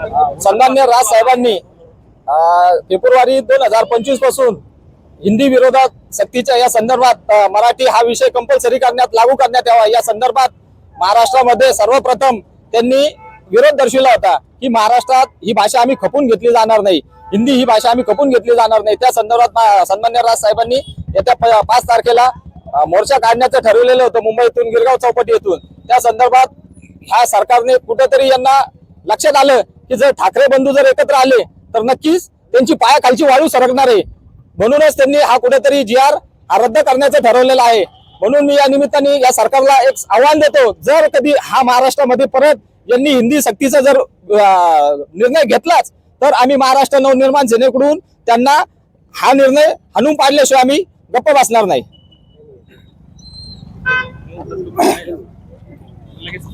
सन्मान्य राज साहेबांनी फेब्रुवारी 2025 पासून हिंदी विरोधात सक्तीच्या या संदर्भात मराठी हा विषय कंपल्सरी लागू करण्यात यावा या संदर्भात महाराष्ट्रामध्ये सर्वप्रथम त्यांनी विरोध दर्शविला होता की महाराष्ट्रात ही भाषा आम्ही खपून घेतली जाणार नाही, हिंदी ही भाषा आम्ही खपून घेतली जाणार नाही। त्या संदर्भात सन्मान्य राज साहेबांनी येत्या 5 तारखेला मोर्चा काढण्याचं ठरवलेलं होतं मुंबईतून गिरगाव चौपाटी येथून। त्या संदर्भात ह्या सरकारने कुठेतरी यांना लक्षात आलं की जर ठाकरे बंधू जर एकत्र आले तर नक्कीच त्यांची पायाखालची वाळू सरकणार आहे, म्हणूनच त्यांनी हा कुठेतरी जी.आर. रद्द करण्याचं ठरवलेलं आहे। म्हणून मी या निमित्ताने या सरकारला एक आव्हान देतो, जर कधी हा महाराष्ट्रामध्ये परत यांनी हिंदी सक्तीचा जर निर्णय घेतलाच तर आम्ही महाराष्ट्र नवनिर्माण सेनेकडून त्यांना हा निर्णय हाणून पाडल्याशिवाय आम्ही गप्प बसणार नाही। लगेच